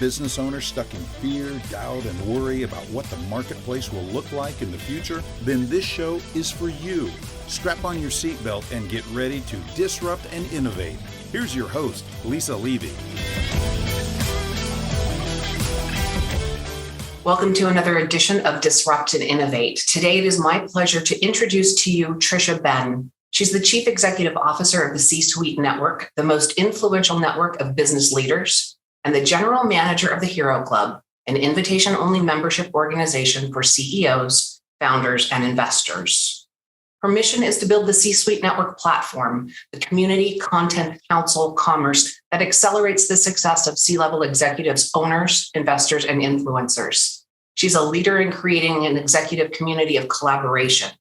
business owner stuck in fear, doubt, and worry about what the marketplace will look like in the future? Then this show is for you. Strap on your seatbelt and get ready to disrupt and innovate. Here's your host, Lisa Levy. Welcome to another edition of Disrupt and Innovate. Today, it is my pleasure to introduce to you Tricia Benn. She's the Chief Executive Officer of the C-Suite Network, the most influential network of business leaders, and the General Manager of the Hero Club, an invitation-only membership organization for CEOs, founders, and investors. Her mission is to build the C-Suite Network platform, the community, content, counsel, commerce that accelerates the success of C-level executives, owners, investors, and influencers. She's a leader in creating an executive community of collaboration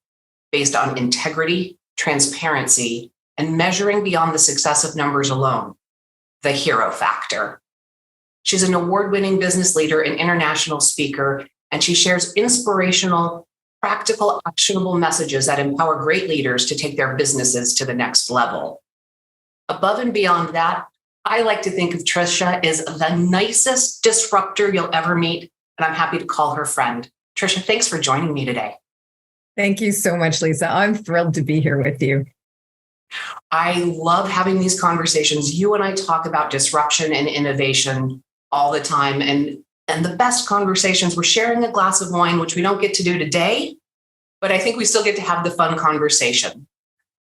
based on integrity, transparency, and measuring beyond the success of numbers alone, the hero factor. She's an award-winning business leader and international speaker, and she shares inspirational, practical, actionable messages that empower great leaders to take their businesses to the next level. Above and beyond that, I like to think of Tricia as the nicest disruptor you'll ever meet, and I'm happy to call her friend. Tricia, thanks for joining me today. Thank you so much, Lisa. I'm thrilled to be here with you. I love having these conversations. You and I talk about disruption and innovation all the time. And the best conversations, we're sharing a glass of wine, which we don't get to do today, but I think we still get to have the fun conversation.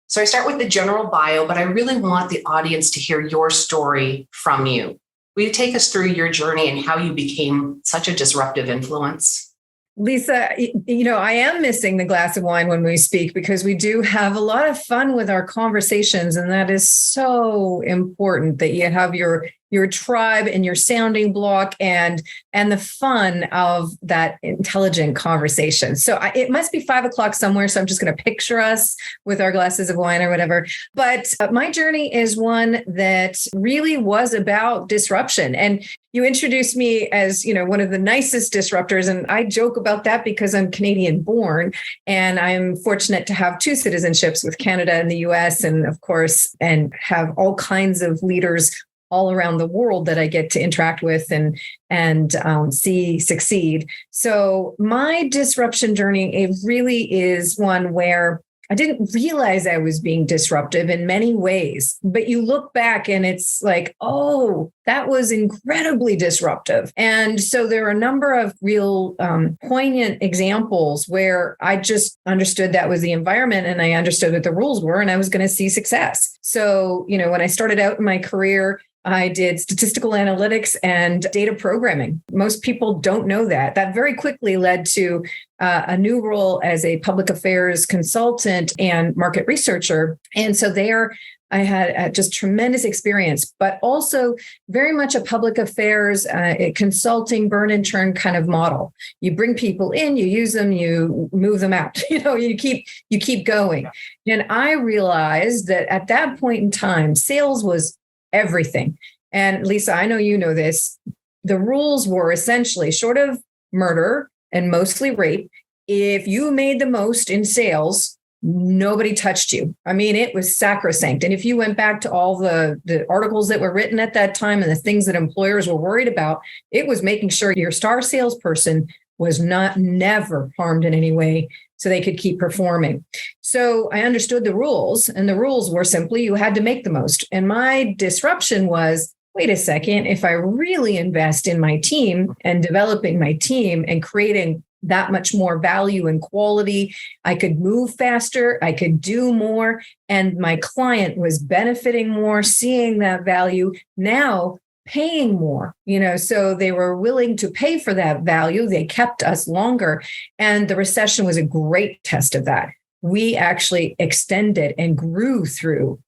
So I start with the general bio, but I really want the audience to hear your story from you. Will you take us through your journey and how you became such a disruptive influence? Lisa, I am missing the glass of wine when we speak because we do have a lot of fun with our conversations. And that is so important that you have your tribe and your sounding block and the fun of that intelligent conversation. So it must be 5:00 somewhere. So I'm just going to picture us with our glasses of wine or whatever. But my journey is one that really was about disruption. And you introduced me as, one of the nicest disruptors. And I joke about that because I'm Canadian born. And I'm fortunate to have two citizenships with Canada and the US. And of course, and have all kinds of leaders all around the world that I get to interact with and see succeed. So my disruption journey, it really is one where I didn't realize I was being disruptive in many ways, but you look back and it's like, oh, that was incredibly disruptive. And so there are a number of real poignant examples where I just understood that was the environment and I understood what the rules were and I was going to see success. So, when I started out in my career, I did statistical analytics and data programming. Most people don't know that. That very quickly led to a new role as a public affairs consultant and market researcher. And so there I had just tremendous experience, but also very much a public affairs consulting burn and churn kind of model. You bring people in, you use them, you move them out. You keep going. And I realized that at that point in time, sales was everything. And Lisa, I know you know this. The rules were essentially, short of murder and mostly rape, if you made the most in sales, nobody touched you. I mean, it was sacrosanct. And if you went back to all the articles that were written at that time and the things that employers were worried about, it was making sure your star salesperson was never harmed in any way so they could keep performing. So I understood the rules, and the rules were simply you had to make the most. And my disruption was, wait a second, if I really invest in my team and developing my team and creating that much more value and quality, I could move faster, I could do more, and my client was benefiting more, seeing that value. Now paying more, so they were willing to pay for that value. They kept us longer. And the recession was a great test of that. We actually extended and grew through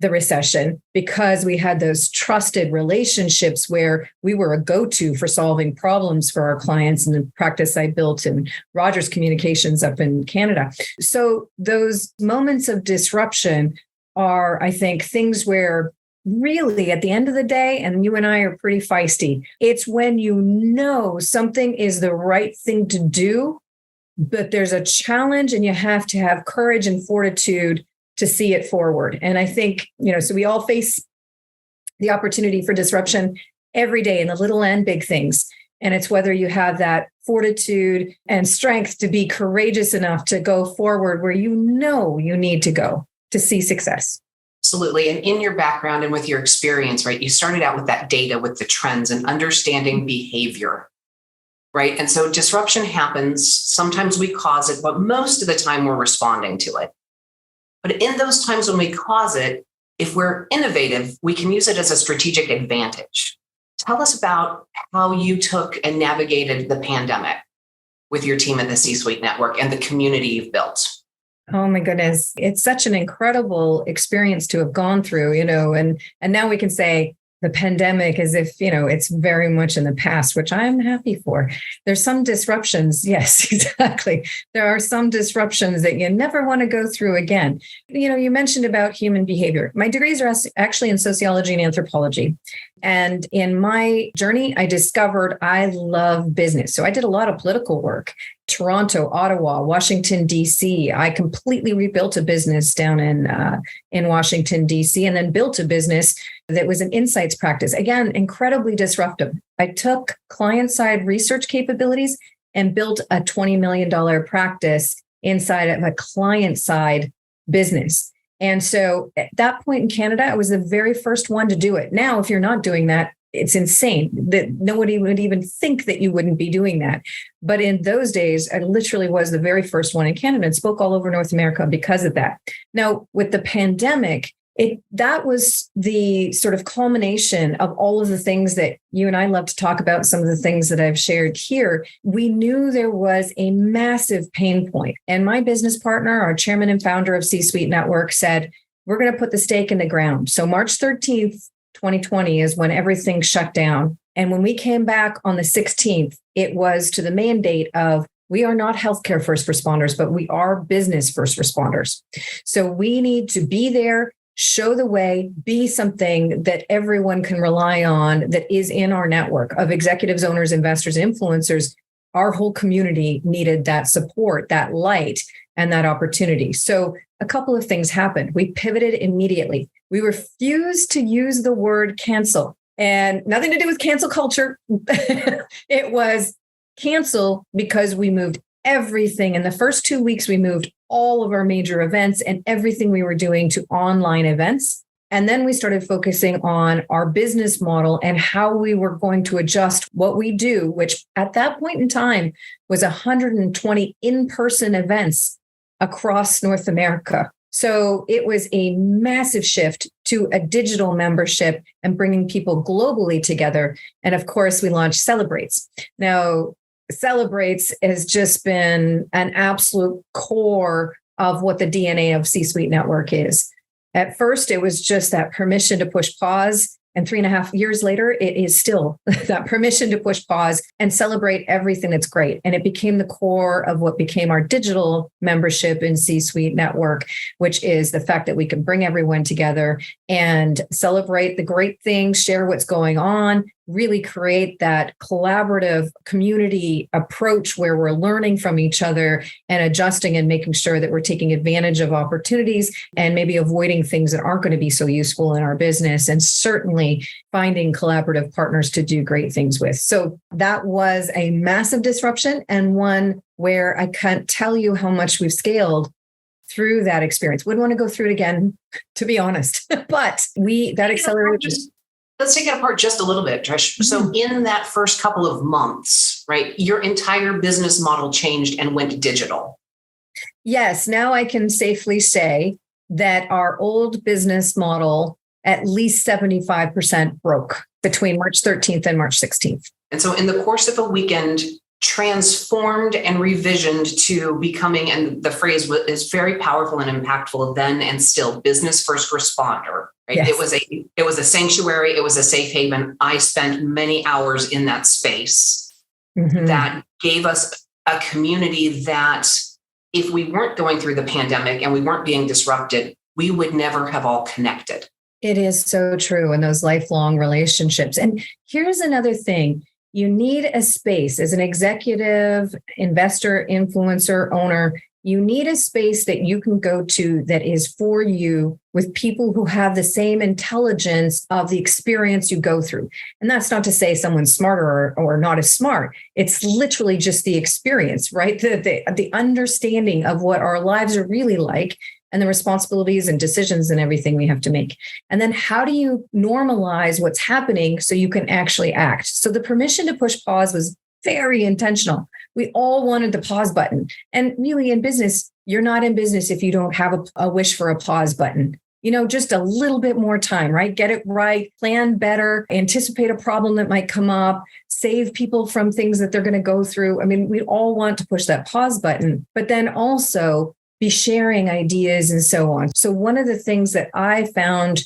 the recession because we had those trusted relationships where we were a go-to for solving problems for our clients, and the practice I built in Rogers Communications up in Canada. So those moments of disruption are, I think, things where really at the end of the day, and you and I are pretty feisty, it's when you know something is the right thing to do, but there's a challenge and you have to have courage and fortitude to see it forward. And I think, so we all face the opportunity for disruption. every day in the little and big things. And it's whether you have that fortitude and strength to be courageous enough to go forward where you know you need to go to see success. Absolutely. And in your background and with your experience, right, you started out with that data, with the trends and understanding behavior, right? And so disruption happens. Sometimes we cause it, but most of the time we're responding to it. But in those times when we cause it, if we're innovative, we can use it as a strategic advantage. Tell us about how you took and navigated the pandemic with your team at the C-Suite Network and the community you've built. Oh my goodness. It's such an incredible experience to have gone through, and now we can say the pandemic as if, it's very much in the past, which I'm happy for. There's some disruptions. Yes, exactly. There are some disruptions that you never want to go through again. You mentioned about human behavior. My degrees are actually in sociology and anthropology. And in my journey, I discovered I love business. So I did a lot of political work. Toronto, Ottawa, Washington, D.C. I completely rebuilt a business down in Washington, D.C., and then built a business that was an insights practice. Again, incredibly disruptive. I took client-side research capabilities and built a $20 million practice inside of a client-side business. And so at that point in Canada, I was the very first one to do it. Now, if you're not doing that, it's insane that nobody would even think that you wouldn't be doing that. But in those days, I literally was the very first one in Canada and spoke all over North America because of that. Now, with the pandemic, that was the sort of culmination of all of the things that you and I love to talk about, some of the things that I've shared here. We knew there was a massive pain point. And my business partner, our chairman and founder of C-Suite Network, said, we're going to put the stake in the ground. So March 13th, 2020 is when everything shut down. And when we came back on the 16th, it was to the mandate of, we are not healthcare first responders, but we are business first responders. So we need to be there, show the way, be something that everyone can rely on that is in our network of executives, owners, investors, influencers. Our whole community needed that support, that light, and that opportunity. So a couple of things happened. We pivoted immediately. We refused to use the word cancel, and nothing to do with cancel culture. It was cancel because we moved everything. In the first 2 weeks, we moved all of our major events and everything we were doing to online events. And then we started focusing on our business model and how we were going to adjust what we do, which at that point in time was 120 in-person events across North America. So it was a massive shift to a digital membership and bringing people globally together. And of course, we launched Celebrates. Now, Celebrates has just been an absolute core of what the DNA of C-Suite Network is. At first, it was just that permission to push pause. And 3.5 years later, it is still that permission to push pause and celebrate everything that's great. And it became the core of what became our digital membership in C-Suite Network, which is the fact that we can bring everyone together and celebrate the great things, share what's going on, really create that collaborative community approach where we're learning from each other and adjusting and making sure that we're taking advantage of opportunities and maybe avoiding things that aren't going to be so useful in our business, and certainly finding collaborative partners to do great things with. So that was a massive disruption, and one where I can't tell you how much we've scaled through that experience. Wouldn't want to go through it again, to be honest, but that accelerated. Let's take it apart just a little bit, Trish. So in that first couple of months, right, your entire business model changed and went digital. Yes. Now I can safely say that our old business model, at least 75% broke between March 13th and March 16th. And so in the course of a weekend, transformed and revisioned to becoming, and the phrase is very powerful and impactful then and still, business first responder. Right? Yes. It was a sanctuary. It was a safe haven. I spent many hours in that space that gave us a community that if we weren't going through the pandemic and we weren't being disrupted, we would never have all connected. It is so true. And those lifelong relationships. And here's another thing. You need a space as an executive, investor, influencer, owner. You need a space that you can go to that is for you with people who have the same intelligence of the experience you go through. And that's not to say someone's smarter or not as smart. It's literally just the experience, right? The understanding of what our lives are really like and the responsibilities and decisions and everything we have to make. And then how do you normalize what's happening so you can actually act? So the permission to push pause was very intentional. We all wanted the pause button. And really in business, you're not in business if you don't have a wish for a pause button. Just a little bit more time, right? Get it right, plan better, anticipate a problem that might come up, save people from things that they're going to go through. I mean, we all want to push that pause button, but then also be sharing ideas and so on. So one of the things that I found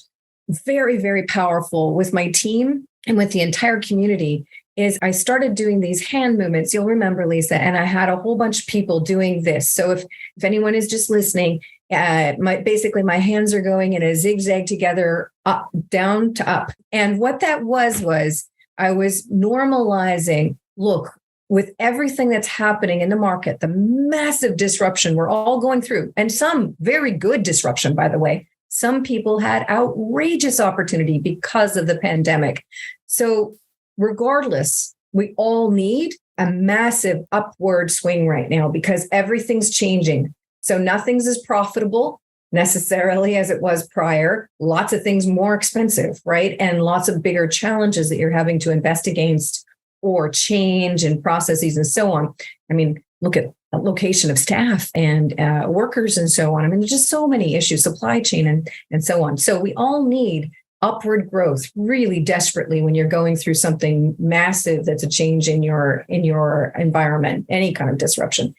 very, very powerful with my team and with the entire community is I started doing these hand movements. You'll remember, Lisa, and I had a whole bunch of people doing this. So if anyone is just listening, my hands are going in a zigzag together, up, down to up. And what that was I was normalizing, look, with everything that's happening in the market, the massive disruption we're all going through, and some very good disruption, by the way. Some people had outrageous opportunity because of the pandemic. So regardless, we all need a massive upward swing right now because everything's changing. So nothing's as profitable necessarily as it was prior. Lots of things more expensive, right? And lots of bigger challenges that you're having to invest against or change in processes and so on. I mean, look at the location of staff and workers and so on. I mean, there's just so many issues, supply chain and so on. So we all need upward growth really desperately when you're going through something massive that's a change in your environment, any kind of disruption.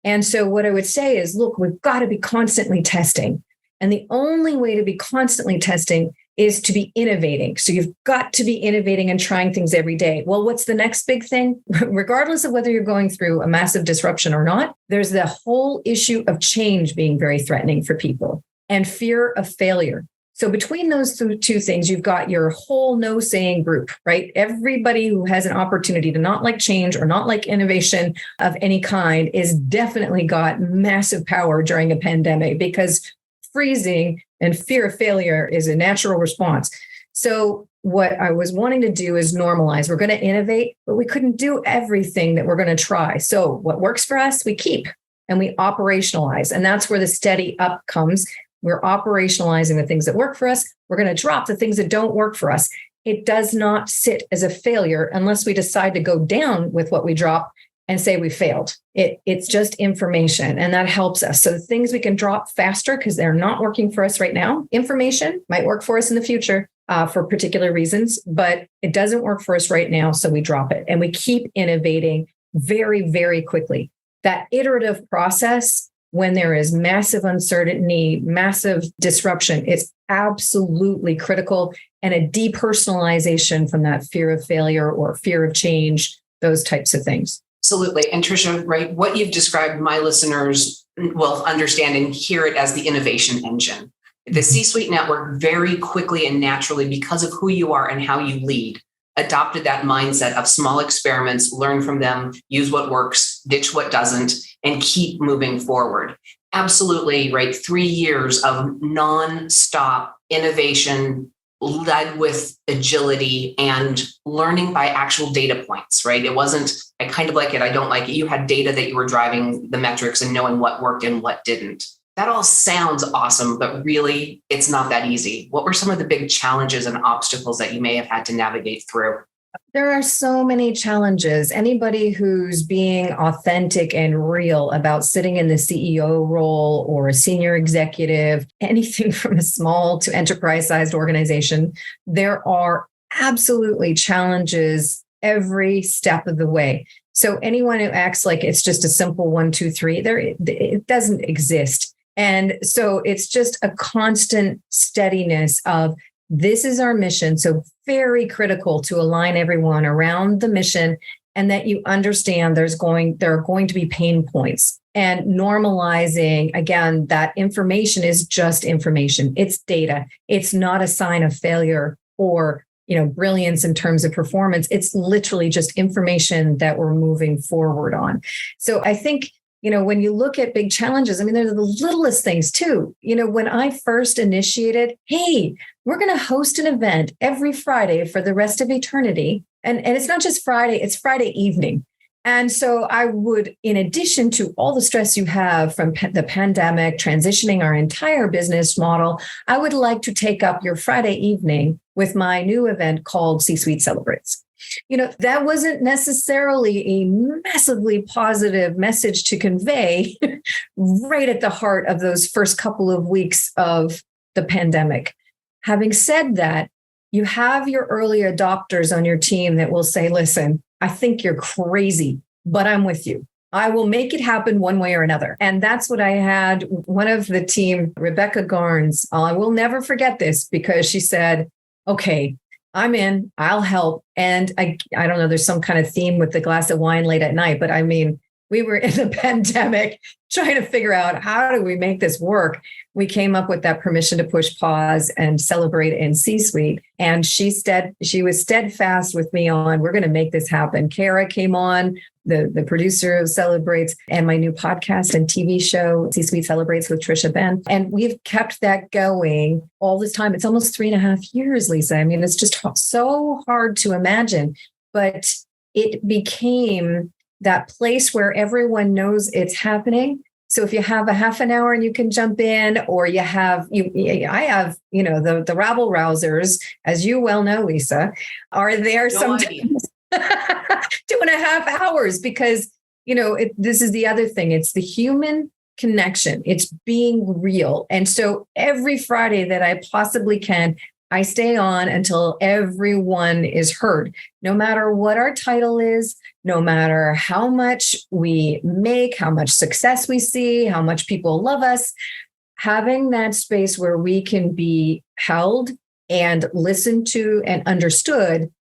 And so what I would say is, look, we've got to be constantly testing. And the only way to be constantly testing is to be innovating. So you've got to be innovating and trying things every day. Well, what's the next big thing? Regardless of whether you're going through a massive disruption or not, there's the whole issue of change being very threatening for people and fear of failure. So between those two things, you've got your whole no-saying group, right? Everybody who has an opportunity to not like change or not like innovation of any kind is definitely got massive power during a pandemic because freezing and fear of failure is a natural response. So what I was wanting to do is normalize. We're going to innovate, but we couldn't do everything that we're going to try. So what works for us, we keep and we operationalize. And that's where the steady up comes. We're operationalizing the things that work for us. We're going to drop the things that don't work for us. It does not sit as a failure unless we decide to go down with what we drop and say we failed. It's just information, and that helps us. So the things we can drop faster because they're not working for us right now. Information might work for us in the future for particular reasons, but it doesn't work for us right now, so we drop it. And we keep innovating very, very quickly. That iterative process, when there is massive uncertainty, massive disruption, it's absolutely critical, and a depersonalization from that fear of failure or fear of change, those types of things. Absolutely. And Tricia, right, what you've described, my listeners will understand and hear it as the innovation engine. The C-suite network very quickly and naturally, because of who you are and how you lead, adopted that mindset of small experiments, learn from them, use what works, ditch what doesn't, and keep moving forward. Absolutely, right? 3 years of nonstop innovation led with agility and learning by actual data points, right? It wasn't, I kind of like it, I don't like it. You had data that you were driving the metrics and knowing what worked and what didn't. That all sounds awesome, but really it's not that easy. What were some of the big challenges and obstacles that you may have had to navigate through? There are so many challenges. Anybody who's being authentic and real about sitting in the CEO role or a senior executive, anything from a small to enterprise-sized organization, there are absolutely challenges every step of the way. So anyone who acts like it's just a simple 1, 2, 3, it doesn't exist. And so it's just a constant steadiness of this is our mission. So very critical to align everyone around the mission and that you understand there are going to be pain points, and normalizing, again, that information is just information. It's data. It's not a sign of failure or, brilliance in terms of performance. It's literally just information that we're moving forward on. So I think when you look at big challenges, I mean, they're the littlest things too. When I first initiated, hey, we're going to host an event every Friday for the rest of eternity. And it's not just Friday, it's Friday evening. And so I would, in addition to all the stress you have from the pandemic, transitioning our entire business model, I would like to take up your Friday evening with my new event called C-Suite Celebrates. That wasn't necessarily a massively positive message to convey right at the heart of those first couple of weeks of the pandemic. Having said that, you have your early adopters on your team that will say, listen, I think you're crazy, but I'm with you. I will make it happen one way or another. And that's what I had. One of the team, Rebecca Garnes, I will never forget this because she said, okay, I'm in, I'll help. And I don't know, there's some kind of theme with the glass of wine late at night, but I mean, we were in the pandemic trying to figure out how do we make this work. We came up with that permission to push pause and celebrate in C-suite. And she was steadfast with me on, we're going to make this happen. Kara came on, the producer of Celebrates, and my new podcast and TV show, C-Suite Celebrates with Tricia Benn. And we've kept that going all this time. It's almost 3.5 years, Lisa. I mean, it's just so hard to imagine, but it became that place where everyone knows it's happening. So if you have a half an hour and you can jump in, or I have, the rabble rousers, as you well know, Lisa, are there sometimes 2.5 hours because, this is the other thing. It's the human connection. It's being real. And so every Friday that I possibly can, I stay on until everyone is heard, no matter what our title is, no matter how much we make, how much success we see, how much people love us. Having that space where we can be held and listened to and understood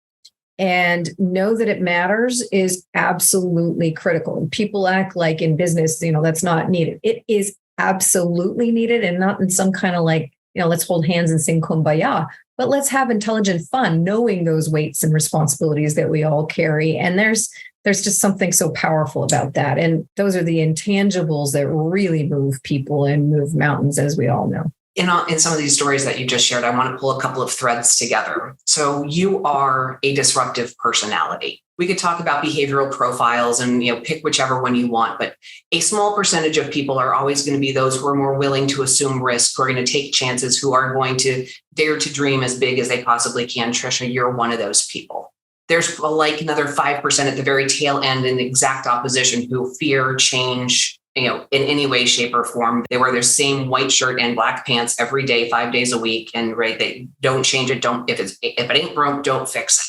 and know that it matters is absolutely critical. And people act like in business, that's not needed. It is absolutely needed, and not in some kind of let's hold hands and sing Kumbaya, but let's have intelligent fun, knowing those weights and responsibilities that we all carry. And there's just something so powerful about that. And those are the intangibles that really move people and move mountains, as we all know. In some of these stories that you just shared, I want to pull a couple of threads together. So you are a disruptive personality. We could talk about behavioral profiles and pick whichever one you want, but a small percentage of people are always going to be those who are more willing to assume risk, who are going to take chances, who are going to dare to dream as big as they possibly can. Tricia, you're one of those people. There's another 5% at the very tail end in the exact opposition who fear change, in any way, shape, or form. They wear their same white shirt and black pants every day, 5 days a week, and they don't change it. If it ain't broke, don't fix it.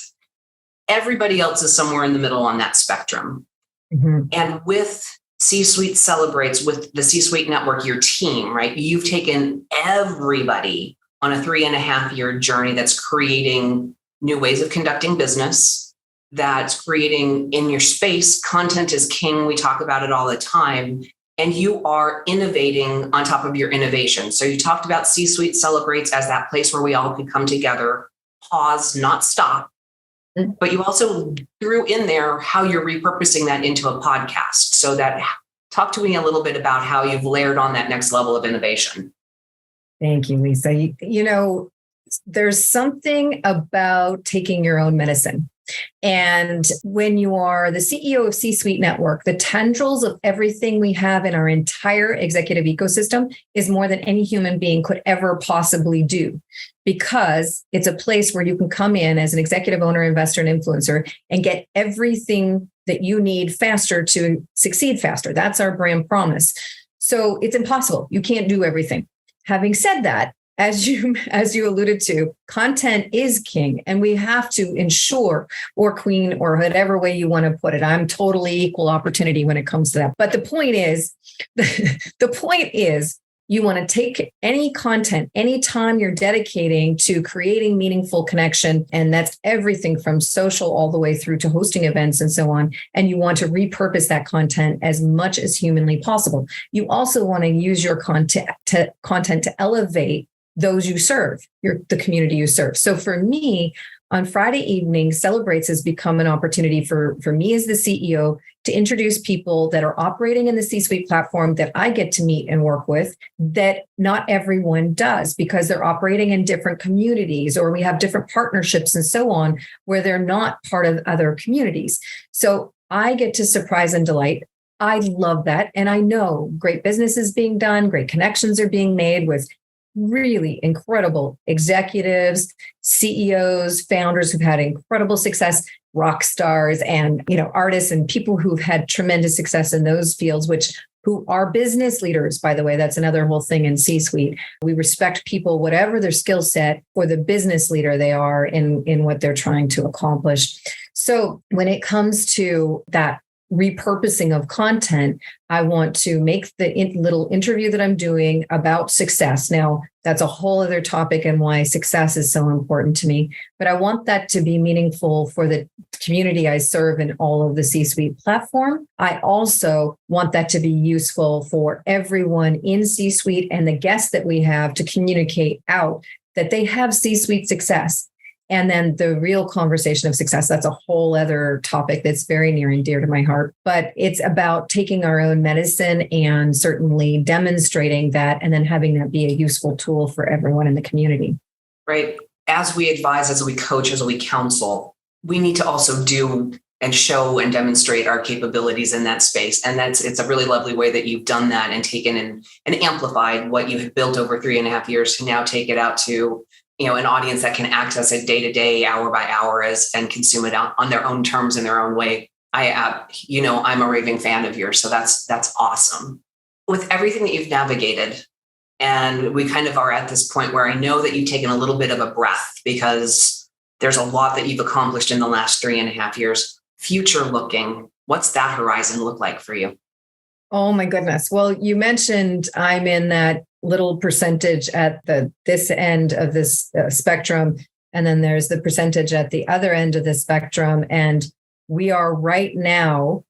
Everybody else is somewhere in the middle on that spectrum. Mm-hmm. And with C-Suite Celebrates, with the C-Suite Network, your team, right? You've taken everybody on a 3.5-year journey that's creating new ways of conducting business, that's creating in your space. Content is king. We talk about it all the time. And you are innovating on top of your innovation. So you talked about C-Suite Celebrates as that place where we all could come together, pause, not stop. But you also threw in there how you're repurposing that into a podcast. So talk to me a little bit about how you've layered on that next level of innovation. Thank you, Lisa. There's something about taking your own medicine. And when you are the CEO of C-Suite Network, the tendrils of everything we have in our entire executive ecosystem is more than any human being could ever possibly do, because it's a place where you can come in as an executive owner, investor, and influencer and get everything that you need faster to succeed faster. That's our brand promise. So it's impossible. You can't do everything. Having said that, as you alluded to, content is king, and we have to ensure, or queen, or whatever way you want to put it. I'm totally equal opportunity when it comes to that. But the point is, you want to take any content, any time you're dedicating to creating meaningful connection, and that's everything from social all the way through to hosting events and so on. And you want to repurpose that content as much as humanly possible. You also want to use your content to elevate those you serve, the community you serve. So for me, on Friday evening, Celebrates has become an opportunity for me as the CEO to introduce people that are operating in the C-suite platform that I get to meet and work with that not everyone does because they're operating in different communities or we have different partnerships and so on where they're not part of other communities. So I get to surprise and delight. I love that. And I know great business is being done, great connections are being made with really incredible executives, CEOs, founders who've had incredible success, rock stars and, artists and people who've had tremendous success in those fields, who are business leaders, by the way. That's another whole thing in C-suite. We respect people, whatever their skill set or the business leader they are in what they're trying to accomplish. So when it comes to that repurposing of content, I want to make the little interview that I'm doing about success. Now, that's a whole other topic and why success is so important to me. But I want that to be meaningful for the community I serve in all of the C-suite platform. I also want that to be useful for everyone in C-suite and the guests that we have to communicate out that they have C-suite success. And then the real conversation of success, that's a whole other topic that's very near and dear to my heart. But it's about taking our own medicine and certainly demonstrating that and then having that be a useful tool for everyone in the community. Right. As we advise, as we coach, as we counsel, we need to also do and show and demonstrate our capabilities in that space. And it's a really lovely way that you've done that and taken and amplified what you have built over 3.5 years to now take it out to an audience that can access it day to day, hour by hour, and consume it on their own terms in their own way. I'm a raving fan of yours, so that's awesome. With everything that you've navigated, and we kind of are at this point where I know that you've taken a little bit of a breath because there's a lot that you've accomplished in the last 3.5 years. Future looking, what's that horizon look like for you? Oh my goodness. Well, you mentioned I'm in that little percentage at this end of this spectrum. And then there's the percentage at the other end of the spectrum. And we are right now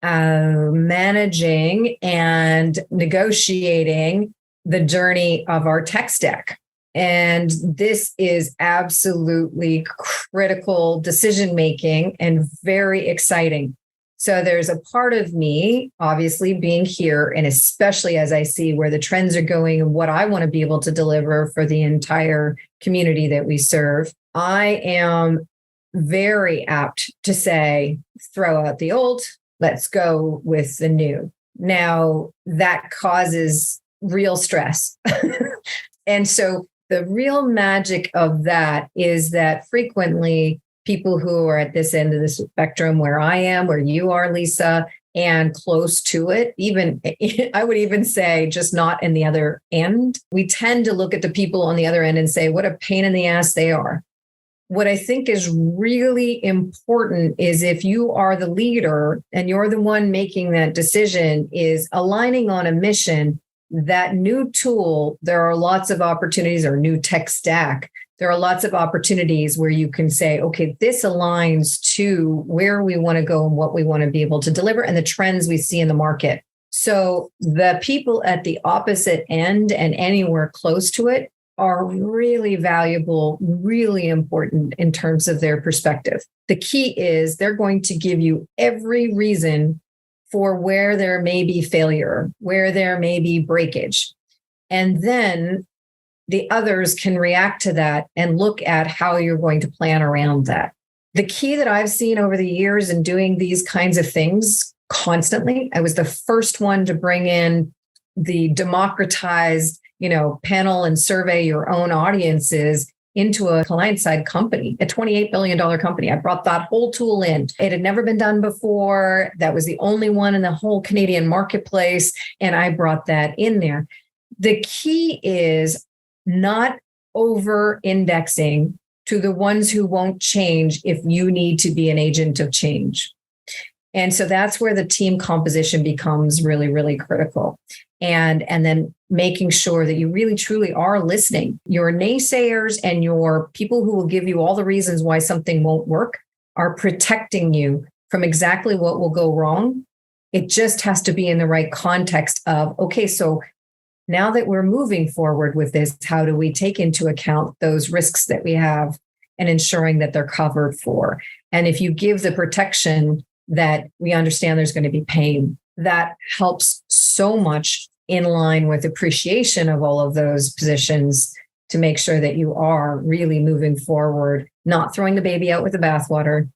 managing and negotiating the journey of our tech stack. And this is absolutely critical decision-making and very exciting. So there's a part of me, obviously, being here, and especially as I see where the trends are going and what I want to be able to deliver for the entire community that we serve. I am very apt to say, throw out the old, let's go with the new. Now, that causes real stress. And so the real magic of that is that frequently people who are at this end of the spectrum where I am, where you are, Lisa, and close to it, even I would even say just not in the other end. We tend to look at the people on the other end and say, what a pain in the ass they are. What I think is really important is if you are the leader and you're the one making that decision, is aligning on a mission. That new tool, there are lots of opportunities, or new tech stack. There are lots of opportunities where you can say, okay, this aligns to where we want to go and what we want to be able to deliver and the trends we see in the market. So the people at the opposite end and anywhere close to it are really valuable, really important in terms of their perspective. The key is they're going to give you every reason for where there may be failure, where there may be breakage. And then the others can react to that and look at how you're going to plan around that. The key that I've seen over the years in doing these kinds of things constantly, I was the first one to bring in the democratized, panel and survey your own audiences into a client-side company, a $28 billion company. I brought that whole tool in. It had never been done before. That was the only one in the whole Canadian marketplace. And I brought that in there. The key is not over-indexing to the ones who won't change if you need to be an agent of change. And so that's where the team composition becomes really, really critical. And then making sure that you really, truly are listening. Your naysayers and your people who will give you all the reasons why something won't work are protecting you from exactly what will go wrong. It just has to be in the right context of, okay, so now that we're moving forward with this, how do we take into account those risks that we have? and ensuring that they're covered for. And if you give the protection that we understand there's going to be pain, that helps so much in line with appreciation of all of those positions to make sure that you are really moving forward, not throwing the baby out with the bathwater,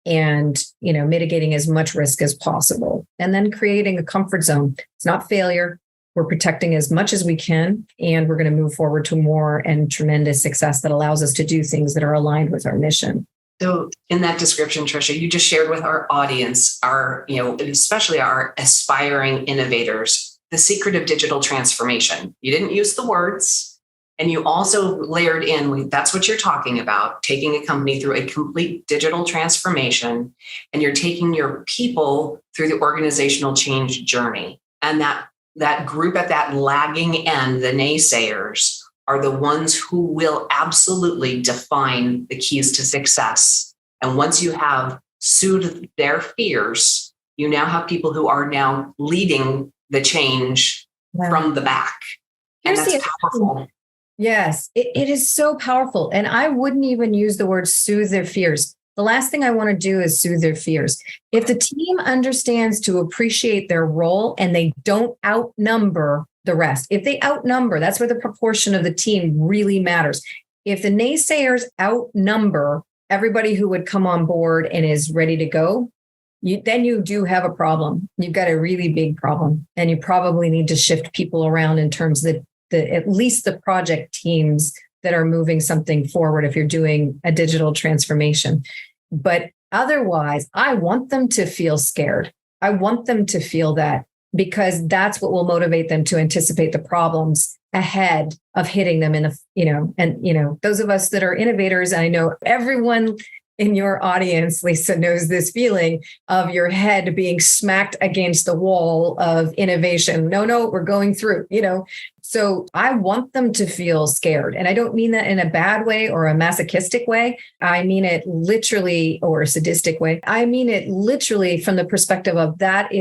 and, mitigating as much risk as possible. And then creating a comfort zone. It's not failure. We're protecting as much as we can, and we're going to move forward to more and tremendous success that allows us to do things that are aligned with our mission. So in that description, Tricia, you just shared with our audience, especially our aspiring innovators, the secret of digital transformation. You didn't use the words, and you also layered in, that's what you're talking about, taking a company through a complete digital transformation, and you're taking your people through the organizational change journey. And that group at that lagging end, the naysayers, are the ones who will absolutely define the keys to success. And once you have soothed their fears, you now have people who are now leading the change from the back. And that's powerful. Yes, it is so powerful. And I wouldn't even use the word soothe their fears. The last thing I want to do is soothe their fears. If the team understands to appreciate their role and they don't outnumber the rest, if they outnumber, that's where the proportion of the team really matters. If the naysayers outnumber everybody who would come on board and is ready to go, then you do have a problem. You've got a really big problem. And you probably need to shift people around in terms of at least the project teams that are moving something forward if you're doing a digital transformation. But otherwise, I want them to feel scared. I want them to feel that, because that's what will motivate them to anticipate the problems ahead of hitting them those of us that are innovators, I know everyone in your audience, Lisa, knows this feeling of your head being smacked against the wall of innovation. No, we're going through, So I want them to feel scared. And I don't mean that in a bad way or a masochistic way. I mean it literally, or a sadistic way. I mean it literally from the perspective of that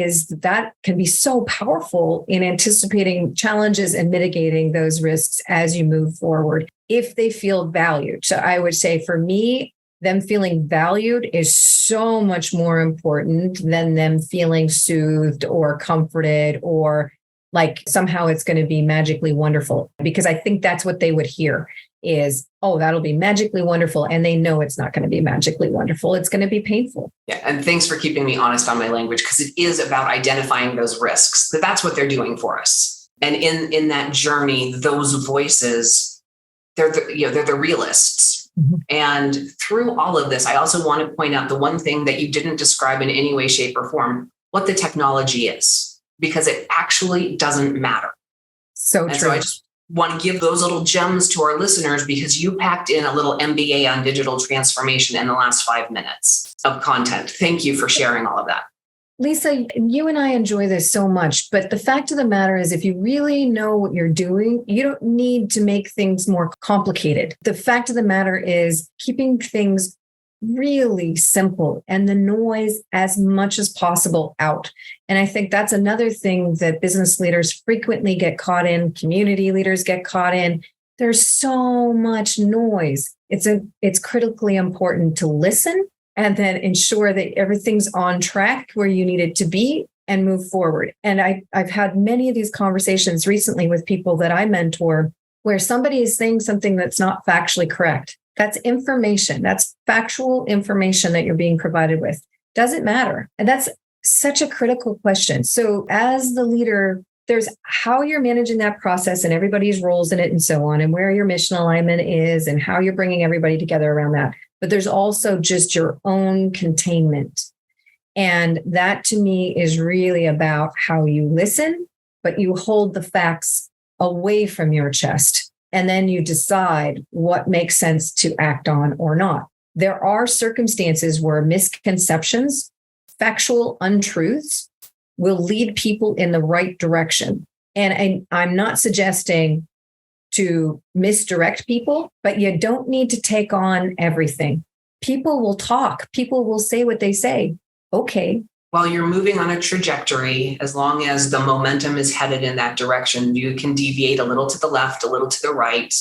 can be so powerful in anticipating challenges and mitigating those risks as you move forward, if they feel valued. So I would say for me, them feeling valued is so much more important than them feeling soothed or comforted or like somehow it's going to be magically wonderful. Because I think that's what they would hear is, oh, that'll be magically wonderful. And they know it's not going to be magically wonderful. It's going to be painful. Yeah. And thanks for keeping me honest on my language, because it is about identifying those risks. That's what they're doing for us. And in that journey, those voices, they're the realists. Mm-hmm. And through all of this, I also want to point out the one thing that you didn't describe in any way, shape, or form, what the technology is, because it actually doesn't matter. So true. So I just want to give those little gems to our listeners, because you packed in a little MBA on digital transformation in the last 5 minutes of content. Thank you for sharing all of that. Lisa, you and I enjoy this so much, but the fact of the matter is, if you really know what you're doing, you don't need to make things more complicated. The fact of the matter is keeping things really simple and the noise as much as possible out. And I think that's another thing that business leaders frequently get caught in, community leaders get caught in. There's so much noise. It's critically important to listen and then ensure that everything's on track where you need it to be and move forward. And I've had many of these conversations recently with people that I mentor where somebody is saying something that's not factually correct. That's information. That's factual information that you're being provided with. Doesn't matter. And that's such a critical question. So as the leader, there's how you're managing that process and everybody's roles in it and so on, and where your mission alignment is and how you're bringing everybody together around that. But there's also just your own containment. And that to me is really about how you listen, but you hold the facts away from your chest. And then you decide what makes sense to act on or not. There are circumstances where misconceptions, factual untruths will lead people in the right direction. And I'm not suggesting to misdirect people, but you don't need to take on everything. People will talk. People will say what they say. Okay. While you're moving on a trajectory, as long as the momentum is headed in that direction, you can deviate a little to the left, a little to the right,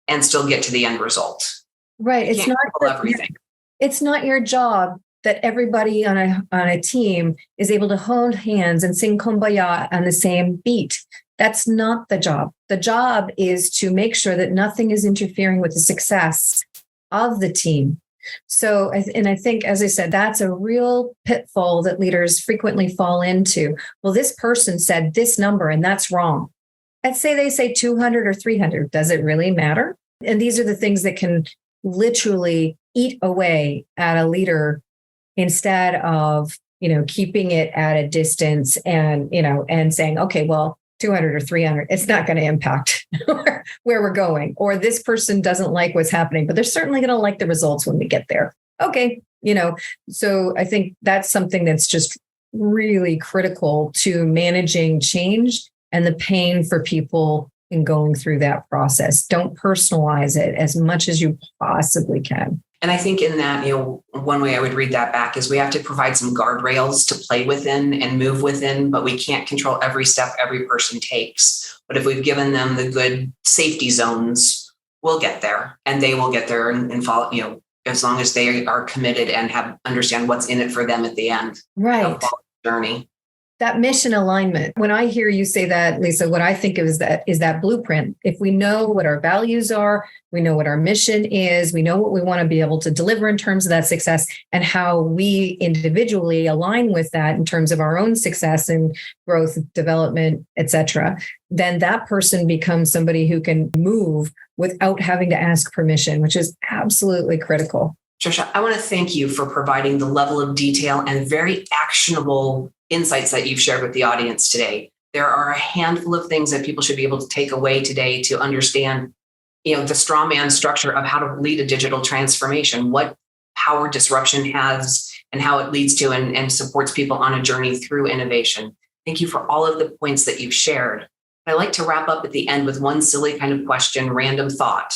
and still get to the end result. Right. You can't control everything. It's not your job that everybody on a team is able to hold hands and sing Kumbaya on the same beat. That's not the job. The job is to make sure that nothing is interfering with the success of the team. So, and I think, as I said, that's a real pitfall that leaders frequently fall into. Well, this person said this number and that's wrong. Let's say they say 200 or 300. Does it really matter? And these are the things that can literally eat away at a leader instead of, keeping it at a distance and, and saying, okay, well, 200 or 300, it's not going to impact where we're going. Or this person doesn't like what's happening, but they're certainly going to like the results when we get there. Okay. So I think that's something that's just really critical to managing change and the pain for people in going through that process. Don't personalize it as much as you possibly can. And I think in that, one way I would read that back is we have to provide some guardrails to play within and move within, but we can't control every step every person takes. But if we've given them the good safety zones, we'll get there, and they will get there and follow, as long as they are committed and understand what's in it for them at the end. Right. Of the journey. That mission alignment. When I hear you say that, Lisa, what I think of is that blueprint. If we know what our values are, we know what our mission is, we know what we want to be able to deliver in terms of that success and how we individually align with that in terms of our own success and growth, development, et cetera, then that person becomes somebody who can move without having to ask permission, which is absolutely critical. Tricia, I want to thank you for providing the level of detail and very actionable insights that you've shared with the audience today. There are a handful of things that people should be able to take away today to understand, the straw man structure of how to lead a digital transformation, what power disruption has and how it leads to and supports people on a journey through innovation. Thank you for all of the points that you've shared. I like to wrap up at the end with one silly kind of question, random thought.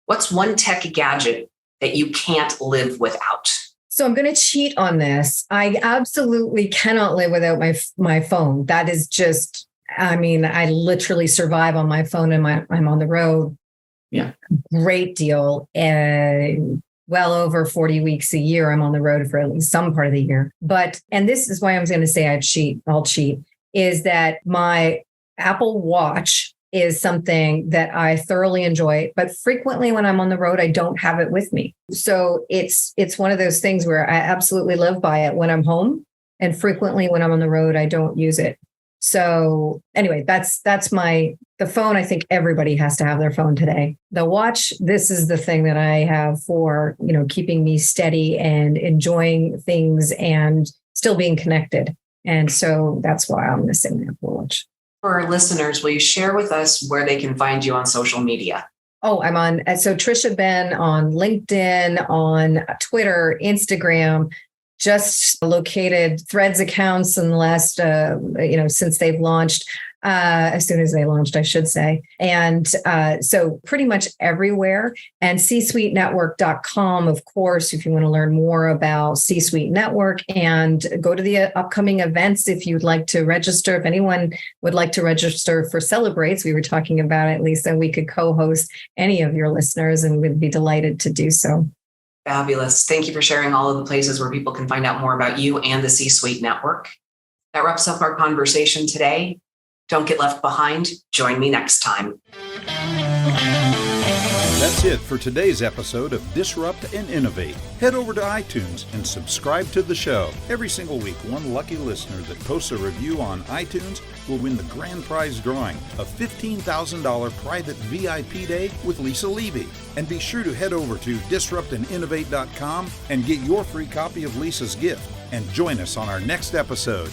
What's one tech gadget that you can't live without? So I'm going to cheat on this. I absolutely cannot live without my phone. That is just, I literally survive on my phone and I'm on the road. Yeah. Great deal. And well over 40 weeks a year, I'm on the road for at least some part of the year. And this is why I'm going to say I'll cheat, is that my Apple Watch is something that I thoroughly enjoy, but frequently when I'm on the road, I don't have it with me. So it's one of those things where I absolutely live by it when I'm home, and frequently when I'm on the road, I don't use it. So anyway, that's the phone. I think everybody has to have their phone today. The watch, this is the thing that I have for, keeping me steady and enjoying things and still being connected. And so that's why I'm missing the Apple Watch. For our listeners, will you share with us where they can find you on social media? Oh, I'm on. So Tricia Benn on LinkedIn, on Twitter, Instagram, just located Threads accounts in the last, since they've launched, as soon as they launched, I should say. And so pretty much everywhere. And csuitenetwork.com, of course, if you want to learn more about C-Suite Network, and go to the upcoming events if you'd like to register. If anyone would like to register for Celebrates, we were talking about it, Lisa, we could co-host any of your listeners and we'd be delighted to do so. Fabulous. Thank you for sharing all of the places where people can find out more about you and the C-Suite Network. That wraps up our conversation today. Don't get left behind. Join me next time. That's it for today's episode of Disrupt and Innovate. Head over to iTunes and subscribe to the show. Every single week, one lucky listener that posts a review on iTunes will win the grand prize drawing, a $15,000 private VIP day with Lisa Levy. And be sure to head over to disruptandinnovate.com and get your free copy of Lisa's gift. And join us on our next episode.